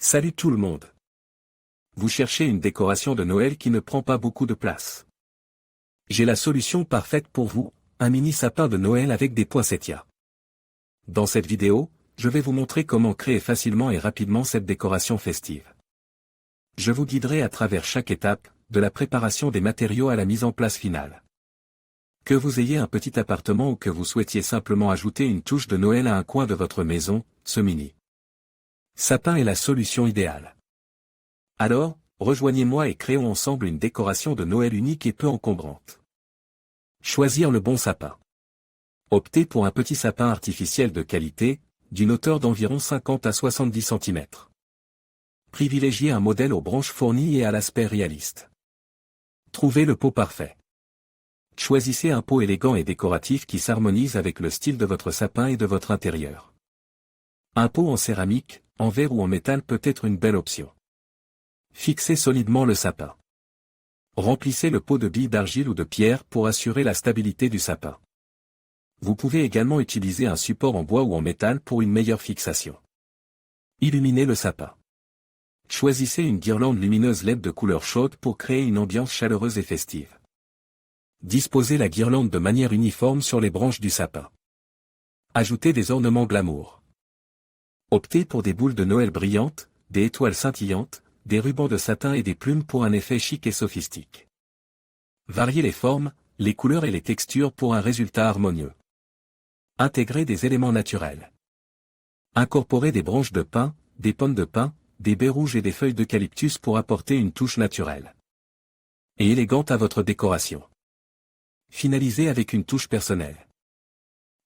Salut tout le monde. Vous cherchez une décoration de Noël qui ne prend pas beaucoup de place. J'ai la solution parfaite pour vous, un mini sapin de Noël avec des poinsettias. Dans cette vidéo, je vais vous montrer comment créer facilement et rapidement cette décoration festive. Je vous guiderai à travers chaque étape, de la préparation des matériaux à la mise en place finale. Que vous ayez un petit appartement ou que vous souhaitiez simplement ajouter une touche de Noël à un coin de votre maison, ce mini sapin est la solution idéale. Alors, rejoignez-moi et créons ensemble une décoration de Noël unique et peu encombrante. Choisir le bon sapin. Optez pour un petit sapin artificiel de qualité, d'une hauteur d'environ 50 à 70 cm. Privilégiez un modèle aux branches fournies et à l'aspect réaliste. Trouvez le pot parfait. Choisissez un pot élégant et décoratif qui s'harmonise avec le style de votre sapin et de votre intérieur. Un pot en céramique, en verre ou en métal peut être une belle option. Fixez solidement le sapin. Remplissez le pot de billes d'argile ou de pierre pour assurer la stabilité du sapin. Vous pouvez également utiliser un support en bois ou en métal pour une meilleure fixation. Illuminez le sapin. Choisissez une guirlande lumineuse LED de couleur chaude pour créer une ambiance chaleureuse et festive. Disposez la guirlande de manière uniforme sur les branches du sapin. Ajoutez des ornements glamour. Optez pour des boules de Noël brillantes, des étoiles scintillantes, des rubans de satin et des plumes pour un effet chic et sophistique. Variez les formes, les couleurs et les textures pour un résultat harmonieux. Intégrez des éléments naturels. Incorporez des branches de pin, des pommes de pin, des baies rouges et des feuilles d'eucalyptus pour apporter une touche naturelle et élégante à votre décoration. Finalisez avec une touche personnelle.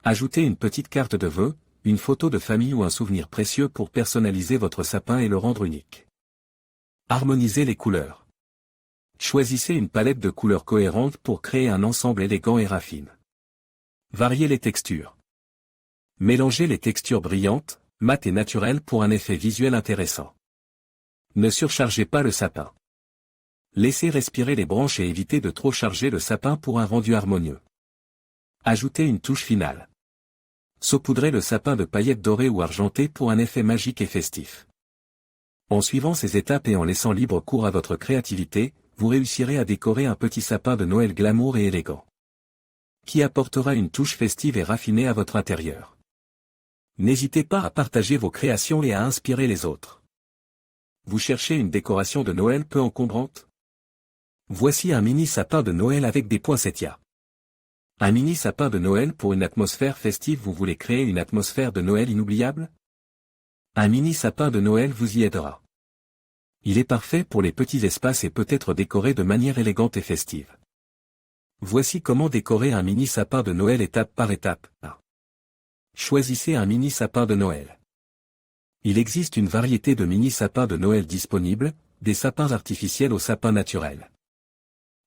Ajoutez une petite carte de vœux, une photo de famille ou un souvenir précieux pour personnaliser votre sapin et le rendre unique. Harmonisez les couleurs. Choisissez une palette de couleurs cohérentes pour créer un ensemble élégant et raffiné. Variez les textures. Mélangez les textures brillantes, mates et naturelles pour un effet visuel intéressant. Ne surchargez pas le sapin. Laissez respirer les branches et évitez de trop charger le sapin pour un rendu harmonieux. Ajoutez une touche finale. Saupoudrez le sapin de paillettes dorées ou argentées pour un effet magique et festif. En suivant ces étapes et en laissant libre cours à votre créativité, vous réussirez à décorer un petit sapin de Noël glamour et élégant, qui apportera une touche festive et raffinée à votre intérieur. N'hésitez pas à partager vos créations et à inspirer les autres. Vous cherchez une décoration de Noël peu encombrante? Voici un mini sapin de Noël avec des poinsettias. Un mini sapin de Noël pour une atmosphère festive. Vous voulez créer une atmosphère de Noël inoubliable? Un mini sapin de Noël vous y aidera. Il est parfait pour les petits espaces et peut être décoré de manière élégante et festive. Voici comment décorer un mini sapin de Noël étape par étape. 1. Choisissez un mini sapin de Noël. Il existe une variété de mini sapins de Noël disponibles, des sapins artificiels aux sapins naturels.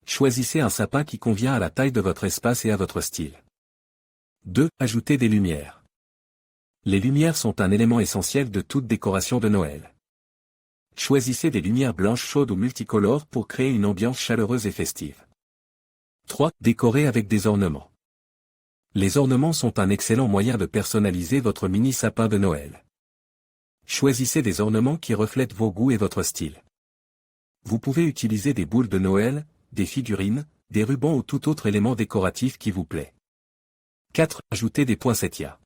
Choisissez un sapin qui convient à la taille de votre espace et à votre style. 2. Ajoutez des lumières. Les lumières sont un élément essentiel de toute décoration de Noël. Choisissez des lumières blanches chaudes ou multicolores pour créer une ambiance chaleureuse et festive. 3. Décorez avec des ornements. Les ornements sont un excellent moyen de personnaliser votre mini sapin de Noël. Choisissez des ornements qui reflètent vos goûts et votre style. Vous pouvez utiliser des boules de Noël, des figurines, des rubans ou tout autre élément décoratif qui vous plaît. 4. Ajoutez des poinsettias.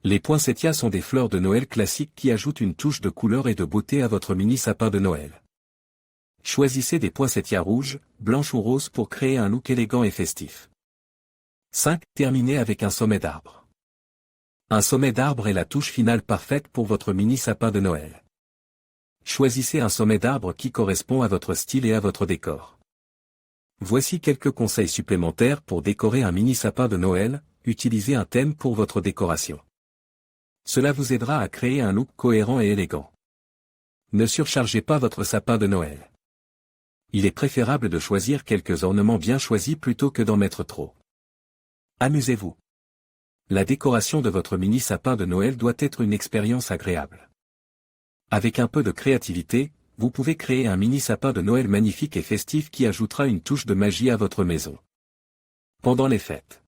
Les poinsettias sont des fleurs de Noël classiques qui ajoutent une touche de couleur et de beauté à votre mini sapin de Noël. Choisissez des poinsettias rouges, blanches ou roses pour créer un look élégant et festif. 5. Terminez avec un sommet d'arbre. Un sommet d'arbre est la touche finale parfaite pour votre mini sapin de Noël. Choisissez un sommet d'arbre qui correspond à votre style et à votre décor. Voici quelques conseils supplémentaires pour décorer un mini sapin de Noël. Utilisez un thème pour votre décoration. Cela vous aidera à créer un look cohérent et élégant. Ne surchargez pas votre sapin de Noël. Il est préférable de choisir quelques ornements bien choisis plutôt que d'en mettre trop. Amusez-vous. La décoration de votre mini sapin de Noël doit être une expérience agréable. Avec un peu de créativité, vous pouvez créer un mini sapin de Noël magnifique et festif qui ajoutera une touche de magie à votre maison. Pendant les fêtes.